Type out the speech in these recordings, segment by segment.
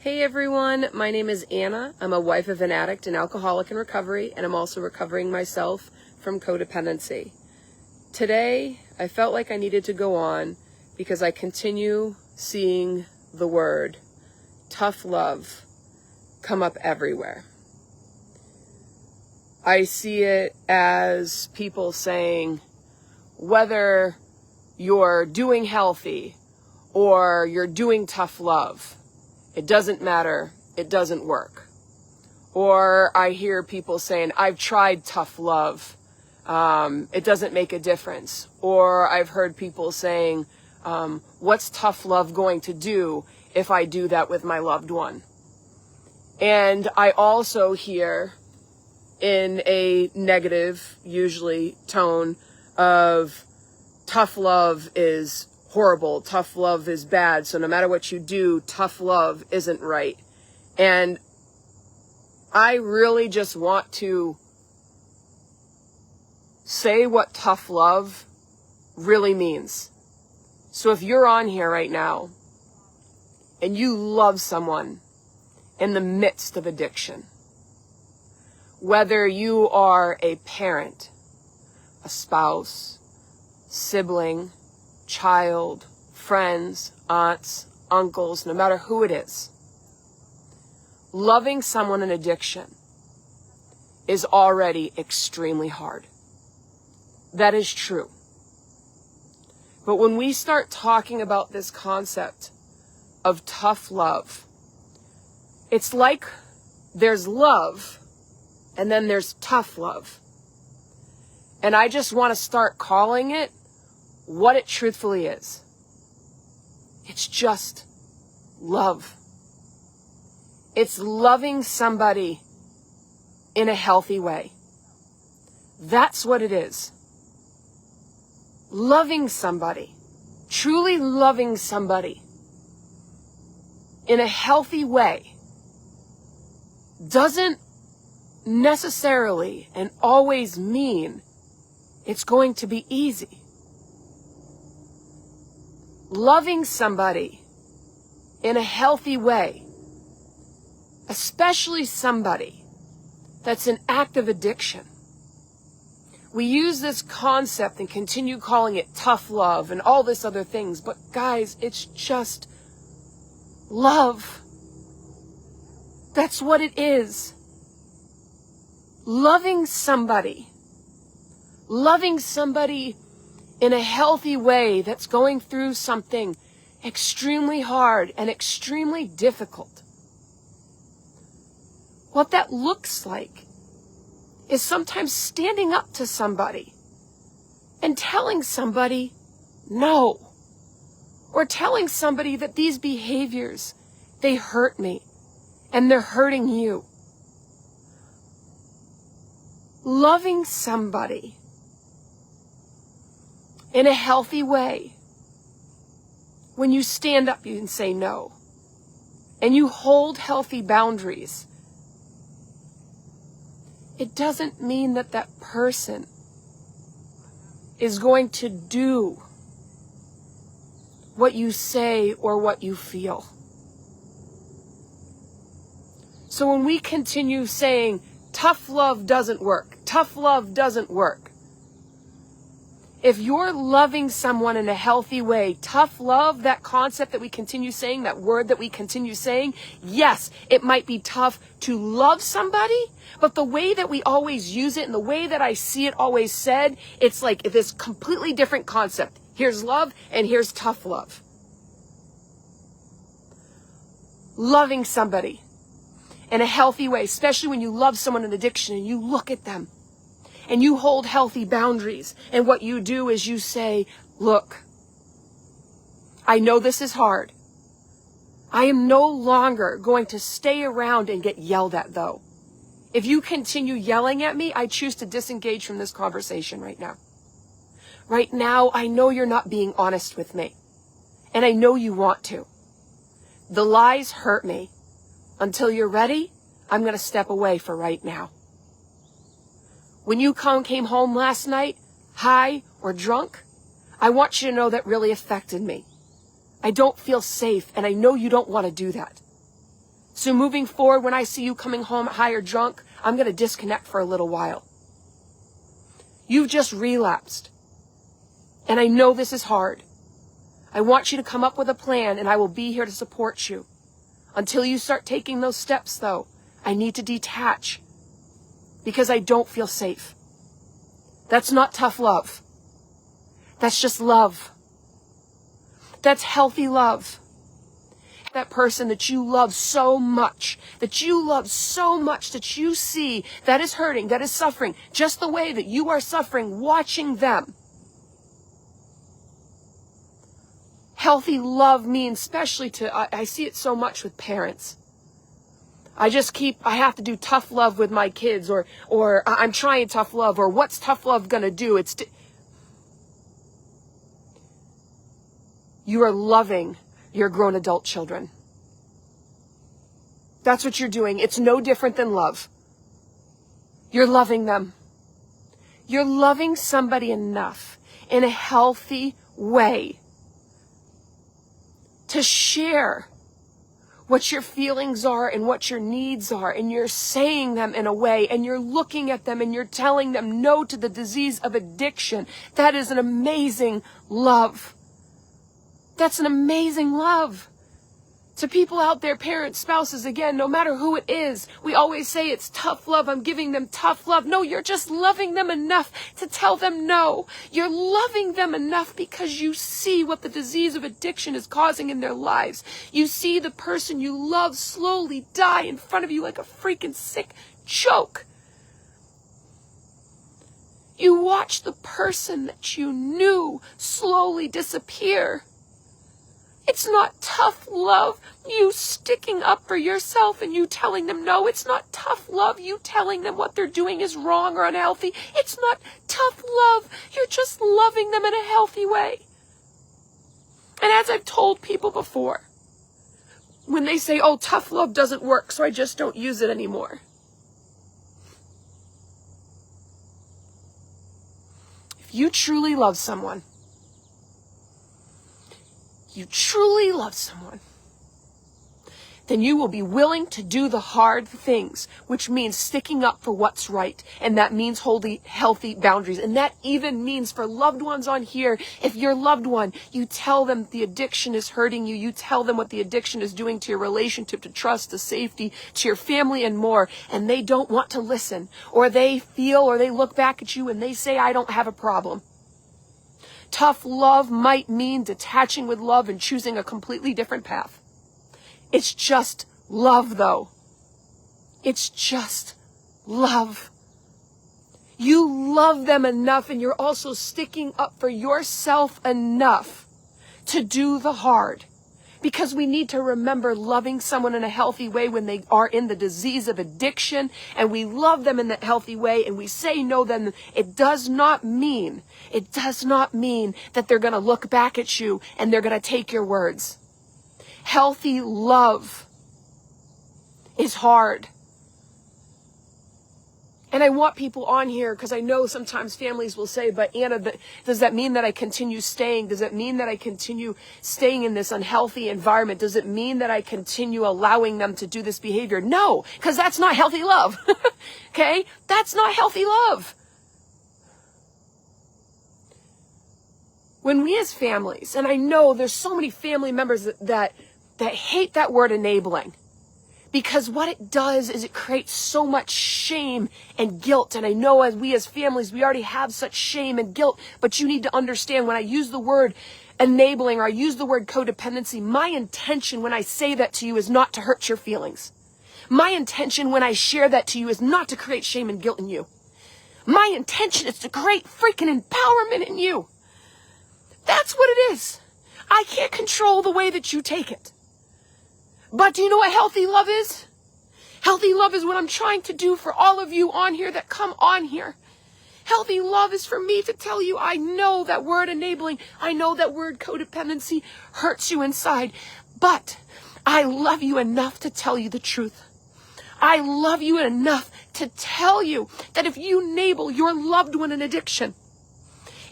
Hey everyone, my name is Anna. I'm a wife of an addict and alcoholic in recovery, and I'm also recovering myself from codependency. Today, I felt like I needed to go on because I continue seeing the word tough love come up everywhere. I see it as people saying, whether you're doing healthy or you're doing tough love, it doesn't matter, it doesn't work. Or I hear people saying, I've tried tough love, it doesn't make a difference. Or I've heard people saying, what's tough love going to do if I do that with my loved one? And I also hear in a negative, usually, tone of tough love is horrible, tough love is bad, so no matter what you do, tough love isn't right. And I really just want to say what tough love really means. So if you're on here right now and you love someone in the midst of addiction, whether you are a parent, a spouse, sibling, child, friends, aunts, uncles, no matter who it is, loving someone in addiction is already extremely hard. That is true. But when we start talking about this concept of tough love, it's like there's love and then there's tough love. And I just want to start calling it what it truthfully is. It's just love. It's loving somebody in a healthy way. That's what it is. Loving somebody, truly loving somebody in a healthy way doesn't necessarily and always mean it's going to be easy. Loving somebody in a healthy way, especially somebody that's in active addiction. We use this concept and continue calling it tough love and all this other things, but guys, it's just love. That's what it is. Loving somebody in a healthy way that's going through something extremely hard and extremely difficult. What that looks like is sometimes standing up to somebody and telling somebody no, or telling somebody that these behaviors, they hurt me and they're hurting you. Loving somebody in a healthy way, when you stand up, you can say no, and you hold healthy boundaries, it doesn't mean that that person is going to do what you say or what you feel. So when we continue saying, tough love doesn't work, tough love doesn't work, if you're loving someone in a healthy way, tough love, that concept that we continue saying, that word that we continue saying, yes, it might be tough to love somebody, but the way that we always use it and the way that I see it always said, it's like this completely different concept. Here's love and here's tough love. Loving somebody in a healthy way, especially when you love someone in addiction and you look at them and you hold healthy boundaries. And what you do is you say, look, I know this is hard. I am no longer going to stay around and get yelled at, though. If you continue yelling at me, I choose to disengage from this conversation right now. Right now, I know you're not being honest with me. And I know you want to. The lies hurt me. Until you're ready, I'm going to step away for right now. When you came home last night, high or drunk, I want you to know that really affected me. I don't feel safe, and I know you don't want to do that. So moving forward, when I see you coming home high or drunk, I'm going to disconnect for a little while. You've just relapsed. And I know this is hard. I want you to come up with a plan, and I will be here to support you. Until you start taking those steps, though, I need to detach because I don't feel safe. That's not tough love. That's just love. That's healthy love. That person that you love so much, that you see that is hurting, that is suffering, just the way that you are suffering, watching them. Healthy love means, especially I see it so much with parents. I have to do tough love with my kids, or I'm trying tough love, or what's tough love gonna do? You are loving your grown adult children. That's what you're doing. It's no different than love. You're loving them. You're loving somebody enough in a healthy way to share what your feelings are and what your needs are, and you're saying them in a way, and you're looking at them and you're telling them no to the disease of addiction. That is an amazing love. That's an amazing love. To people out there, parents, spouses, again, no matter who it is, we always say it's tough love. I'm giving them tough love. No, you're just loving them enough to tell them no. You're loving them enough because you see what the disease of addiction is causing in their lives. You see the person you love slowly die in front of you like a freaking sick joke. You watch the person that you knew slowly disappear. It's not tough love, you sticking up for yourself and you telling them no. It's not tough love, you telling them what they're doing is wrong or unhealthy. It's not tough love, you're just loving them in a healthy way. And as I've told people before, when they say, oh, tough love doesn't work, so I just don't use it anymore. If you truly love someone, then you will be willing to do the hard things, which means sticking up for what's right. And that means holding healthy boundaries. And that even means for loved ones on here, if your loved one, you tell them the addiction is hurting you. You tell them what the addiction is doing to your relationship, to trust, to safety, to your family and more. And they don't want to listen, or they feel, or they look back at you and they say, I don't have a problem. Tough love might mean detaching with love and choosing a completely different path. It's just love, though. It's just love. You love them enough, and you're also sticking up for yourself enough to do the hard. Because we need to remember loving someone in a healthy way when they are in the disease of addiction, and we love them in that healthy way, and we say no, then it does not mean that they're going to look back at you and they're going to take your words. Healthy love is hard. And I want people on here, because I know sometimes families will say, but Anna, does that mean that I continue staying? Does it mean that I continue staying in this unhealthy environment? Does it mean that I continue allowing them to do this behavior? No, because that's not healthy love. Okay? That's not healthy love. When we as families, and I know there's so many family members that hate that word enabling. Because what it does is it creates so much shame and guilt. And I know as we as families, we already have such shame and guilt. But you need to understand, when I use the word enabling, or I use the word codependency, my intention when I say that to you is not to hurt your feelings. My intention when I share that to you is not to create shame and guilt in you. My intention is to create freaking empowerment in you. That's what it is. I can't control the way that you take it. But do you know what healthy love is? Healthy love is what I'm trying to do for all of you on here that come on here. Healthy love is for me to tell you, I know that word enabling, I know that word codependency hurts you inside, but I love you enough to tell you the truth. I love you enough to tell you that if you enable your loved one in addiction,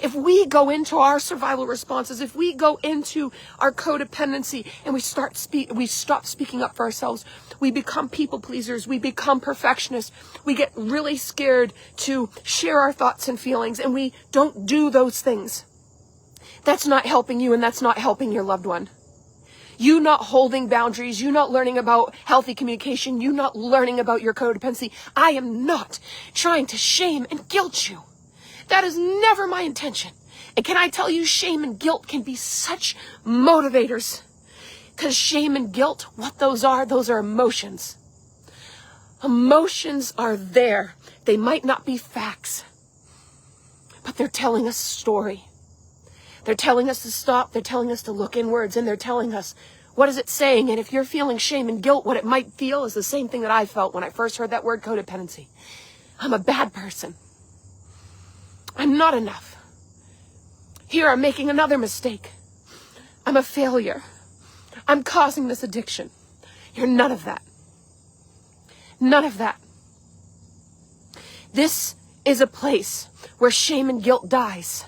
If we go into our survival responses, if we go into our codependency and we stop speaking up for ourselves, we become people pleasers, we become perfectionists, we get really scared to share our thoughts and feelings, and we don't do those things. That's not helping you, and that's not helping your loved one. You not holding boundaries, you not learning about healthy communication, you not learning about your codependency. I am not trying to shame and guilt you. That is never my intention. And can I tell you, shame and guilt can be such motivators. Because shame and guilt, what those are emotions. Emotions are there. They might not be facts, but they're telling us a story. They're telling us to stop. They're telling us to look inwards, and they're telling us, what is it saying? And if you're feeling shame and guilt, what it might feel is the same thing that I felt when I first heard that word codependency. I'm a bad person. I'm not enough. Here I'm making another mistake. I'm a failure. I'm causing this addiction. You're none of that. None of that. This is a place where shame and guilt dies.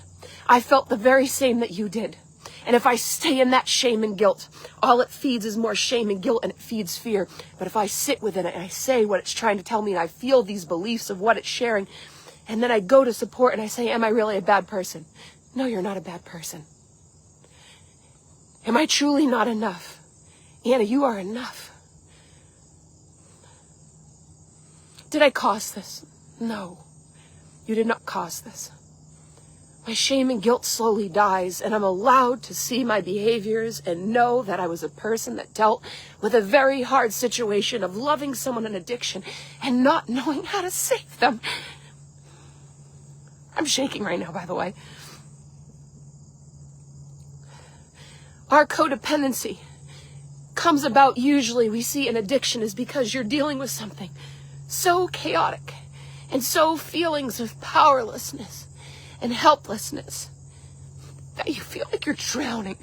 I felt the very same that you did. And if I stay in that shame and guilt, all it feeds is more shame and guilt, and it feeds fear. But if I sit within it and I say what it's trying to tell me, and I feel these beliefs of what it's sharing, and then I go to support and I say, am I really a bad person? No, you're not a bad person. Am I truly not enough? Anna, you are enough. Did I cause this? No, you did not cause this. My shame and guilt slowly dies, and I'm allowed to see my behaviors and know that I was a person that dealt with a very hard situation of loving someone in addiction and not knowing how to save them. I'm shaking right now, by the way. Our codependency comes about, usually we see an addiction is because you're dealing with something so chaotic and so feelings of powerlessness and helplessness that you feel like you're drowning.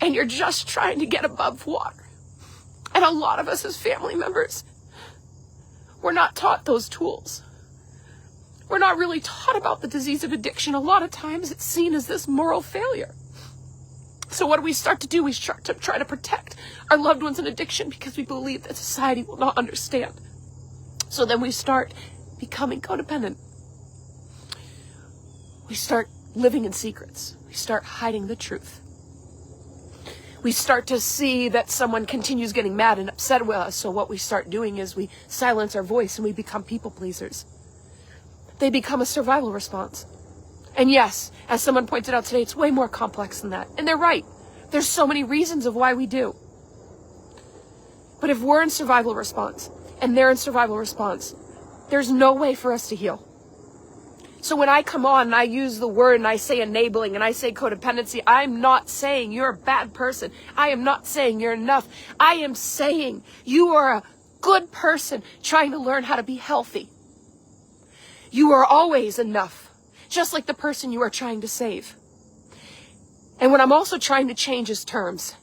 And you're just trying to get above water. And a lot of us as family members, we're not taught those tools. We're not really taught about the disease of addiction. A lot of times it's seen as this moral failure. So what do we start to do? We start to try to protect our loved ones in addiction because we believe that society will not understand. So then we start becoming codependent. We start living in secrets. We start hiding the truth. We start to see that someone continues getting mad and upset with us. So what we start doing is we silence our voice and we become people pleasers. They become a survival response. And yes, as someone pointed out today, it's way more complex than that. And they're right. There's so many reasons of why we do. But if we're in survival response and they're in survival response, there's no way for us to heal. So when I come on and I use the word and I say enabling and I say codependency, I'm not saying you're a bad person. I am not saying you're enough. I am saying you are a good person trying to learn how to be healthy. You are always enough, just like the person you are trying to save. And what I'm also trying to change is terms.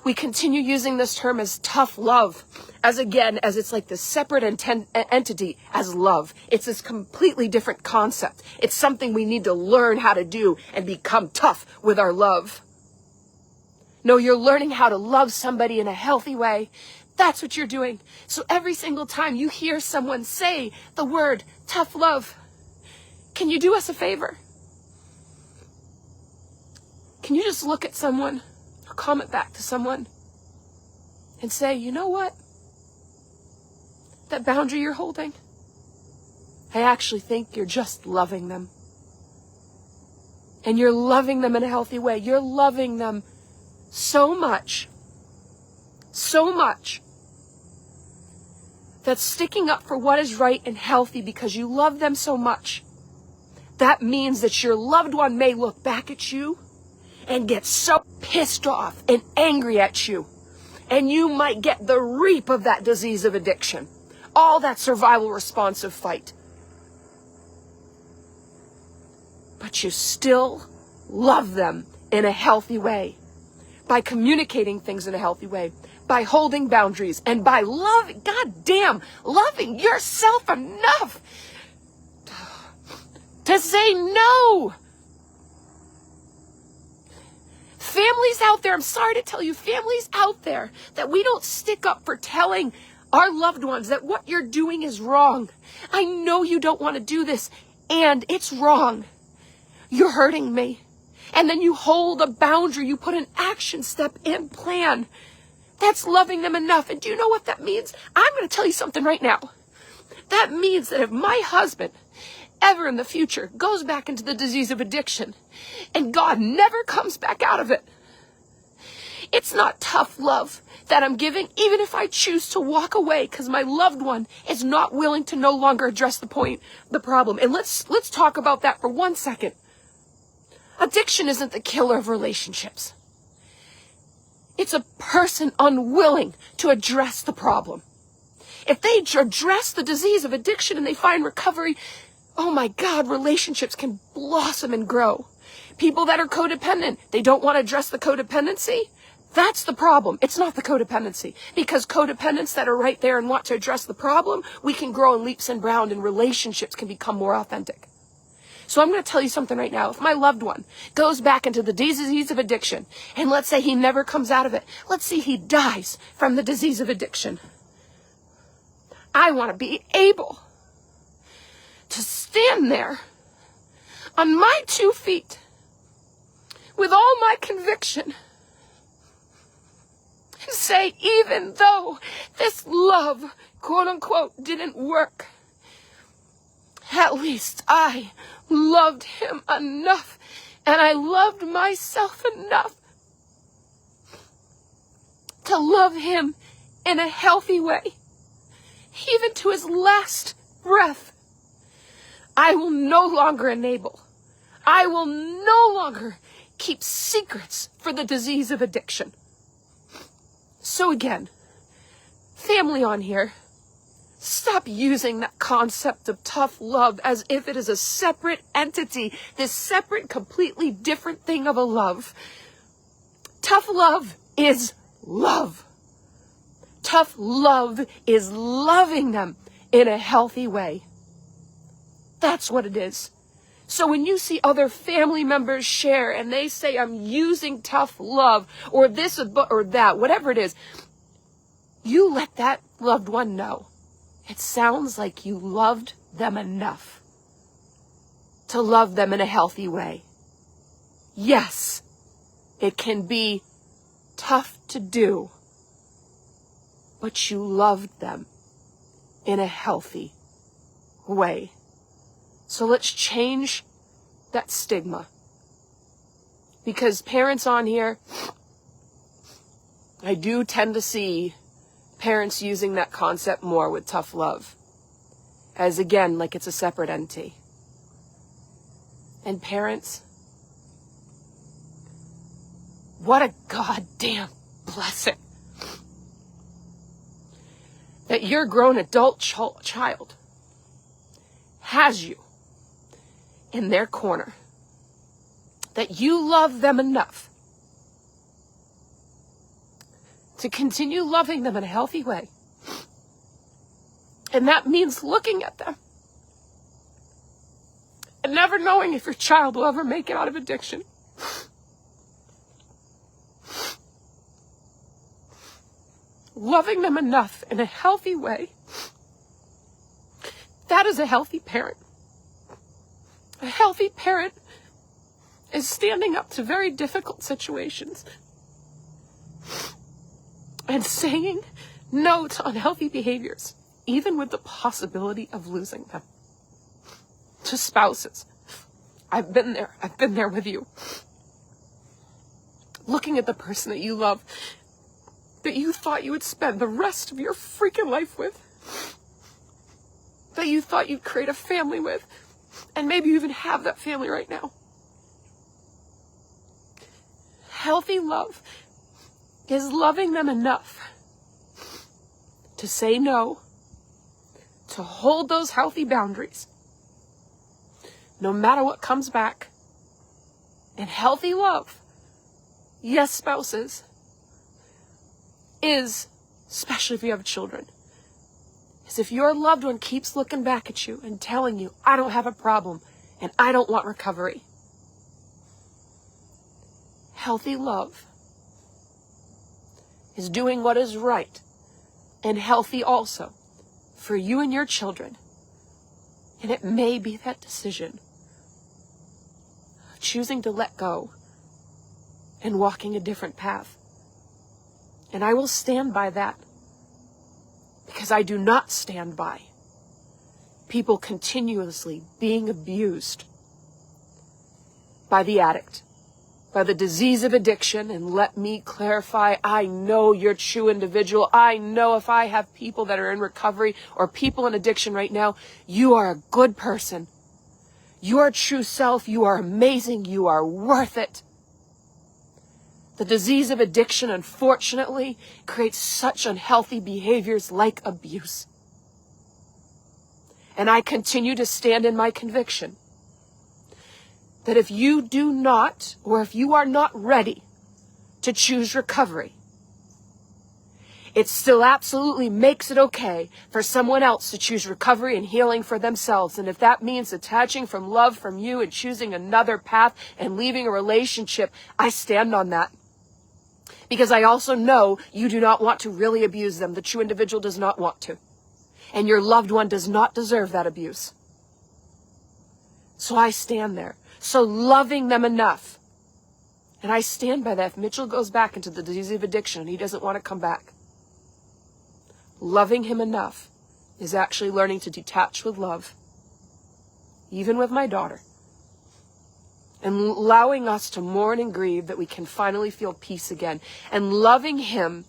We continue using this term as tough love, as it's like this separate entity as love. It's this completely different concept. It's something we need to learn how to do and become tough with our love. No, you're learning how to love somebody in a healthy way. That's what you're doing. So every single time you hear someone say the word tough love, can you do us a favor? Can you just look at someone or comment back to someone and say, you know what? That boundary you're holding, I actually think you're just loving them. And you're loving them in a healthy way. You're loving them so much, that sticking up for what is right and healthy because you love them so much, that means that your loved one may look back at you and get so pissed off and angry at you. And you might get the reap of that disease of addiction. All that survival responsive fight. But you still love them in a healthy way. By communicating things in a healthy way. By holding boundaries. And by loving, goddamn, loving yourself enough to say no. Families out there, I'm sorry to tell you, families out there, that we don't stick up for telling our loved ones that what you're doing is wrong. I know you don't want to do this, and it's wrong. You're hurting me. And then you hold a boundary, you put an action step in plan. That's loving them enough. And do you know what that means? I'm going to tell you something right now. That means that if my husband ever in the future goes back into the disease of addiction and God never comes back out of it, it's not tough love that I'm giving, even if I choose to walk away because my loved one is not willing to no longer address the problem. And let's talk about that for 1 second. Addiction isn't the killer of relationships. It's a person unwilling to address the problem. If they address the disease of addiction and they find recovery, oh my God, relationships can blossom and grow. People that are codependent, they don't want to address the codependency. That's the problem. It's not the codependency. Because codependents that are right there and want to address the problem, we can grow in leaps and bounds and relationships can become more authentic. So I'm going to tell you something right now. If my loved one goes back into the disease of addiction, and let's say he never comes out of it, let's say he dies from the disease of addiction, I want to be able to stand there on my 2 feet with all my conviction and say, even though this love, quote unquote, didn't work, at least I loved him enough, and I loved myself enough to love him in a healthy way, even to his last breath. I will no longer enable. I will no longer keep secrets for the disease of addiction. So again, family on here, stop using that concept of tough love as if it is a separate entity, this separate, completely different thing of a love. Tough love is love. Tough love is loving them in a healthy way. That's what it is. So when you see other family members share and they say, I'm using tough love or this or that, whatever it is, you let that loved one know. It sounds like you loved them enough to love them in a healthy way. Yes, it can be tough to do, but you loved them in a healthy way. So let's change that stigma. Because parents on here, I do tend to see parents using that concept more with tough love. As again, like it's a separate entity. And parents, what a goddamn blessing that your grown adult child has you in their corner, that you love them enough to continue loving them in a healthy way. And that means looking at them and never knowing if your child will ever make it out of addiction. Loving them enough in a healthy way. That is a healthy parent. A healthy parent is standing up to very difficult situations and saying no to unhealthy behaviors, even with the possibility of losing them. To spouses, I've been there with you. Looking at the person that you love, that you thought you would spend the rest of your freaking life with, that you thought you'd create a family with, and maybe you even have that family right now. Healthy love is loving them enough to say no, to hold those healthy boundaries, no matter what comes back. And healthy love, yes, spouses, is, especially if you have children, is if your loved one keeps looking back at you and telling you, I don't have a problem, And I don't want recovery. Healthy love is doing what is right and healthy also for you and your children. And it may be that decision, choosing to let go and walking a different path. And I will stand by that, because I do not stand by people continuously being abused by the addict, by the disease of addiction. And let me clarify, I know you're a true individual. I know if I have people that are in recovery or people in addiction right now, you are a good person. Your true self, you are amazing. You are worth it. The disease of addiction, unfortunately, creates such unhealthy behaviors like abuse. And I continue to stand in my conviction that if you do not, or if you are not ready to choose recovery, it still absolutely makes it okay for someone else to choose recovery and healing for themselves. And if that means detaching from love from you and choosing another path and leaving a relationship, I stand on that. Because I also know you do not want to really abuse them. The true individual does not want to. And your loved one does not deserve that abuse. So I stand there. So loving them enough. And I stand by that. If Mitchell goes back into the disease of addiction and he doesn't want to come back, loving him enough is actually learning to detach with love. Even with my daughter. And allowing us to mourn and grieve that we can finally feel peace again. And loving him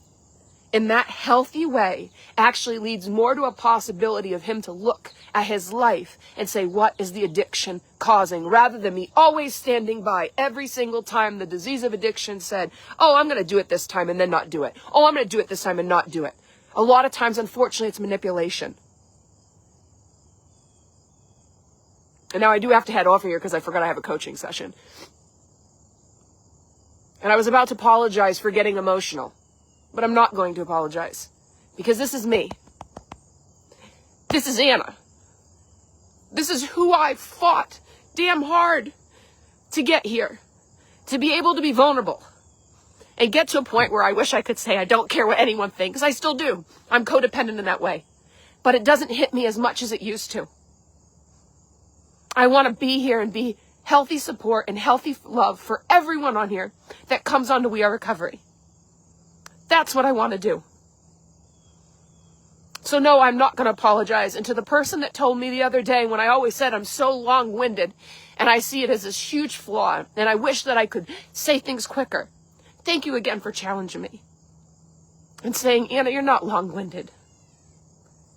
in that healthy way actually leads more to a possibility of him to look at his life and say, what is the addiction causing? Rather than me always standing by every single time the disease of addiction said, oh, I'm going to do it this time and then not do it. Oh, I'm going to do it this time and not do it. A lot of times, unfortunately, it's manipulation. And now I do have to head off here because I forgot I have a coaching session. And I was about to apologize for getting emotional. But I'm not going to apologize. Because this is me. This is Anna. This is who I fought damn hard to get here. To be able to be vulnerable. And get to a point where I wish I could say I don't care what anyone thinks. I still do. I'm codependent in that way. But it doesn't hit me as much as it used to. I want to be here and be healthy support and healthy love for everyone on here that comes on to We Are Recovery. That's what I want to do. So no, I'm not going to apologize. And to the person that told me the other day when I always said I'm so long-winded and I see it as this huge flaw and I wish that I could say things quicker. Thank you again for challenging me and saying, Anna, you're not long-winded.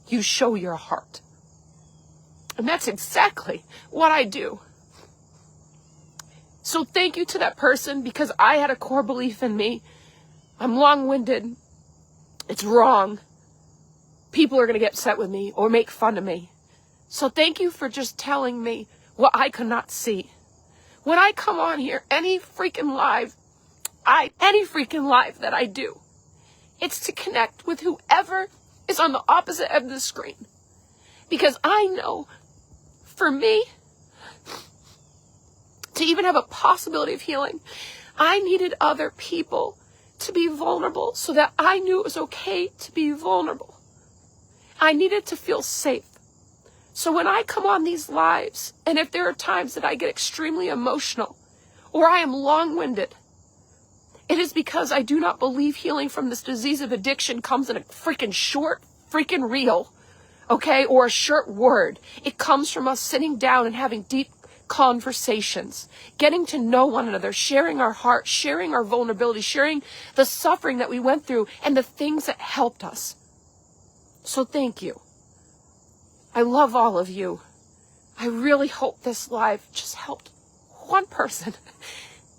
You show your heart. And that's exactly what I do. So thank you to that person, because I had a core belief in me. I'm long-winded. It's wrong. People are going to get upset with me or make fun of me. So thank you for just telling me what I could not see. When I come on here, any freaking live that I do, it's to connect with whoever is on the opposite end of the screen. Because I know, for me, to even have a possibility of healing, I needed other people to be vulnerable so that I knew it was okay to be vulnerable. I needed to feel safe. So when I come on these lives, and if there are times that I get extremely emotional or I am long-winded, it is because I do not believe healing from this disease of addiction comes in a freaking short freaking reel, okay, or a short word. It comes from us sitting down and having deep conversations, getting to know one another, sharing our heart, sharing our vulnerability, sharing the suffering that we went through and the things that helped us. So thank you. I love all of you. I really hope this live just helped one person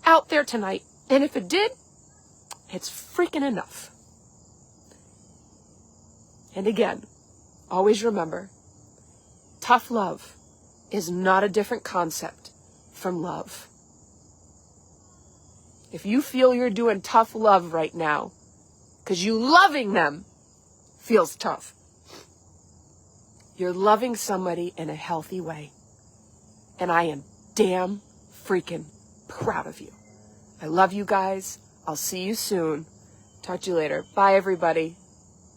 out there tonight. And if it did, it's freaking enough. And again, always remember, tough love is not a different concept from love. If you feel you're doing tough love right now, because you loving them feels tough, you're loving somebody in a healthy way. And I am damn freaking proud of you. I love you guys. I'll see you soon. Talk to you later. Bye, everybody.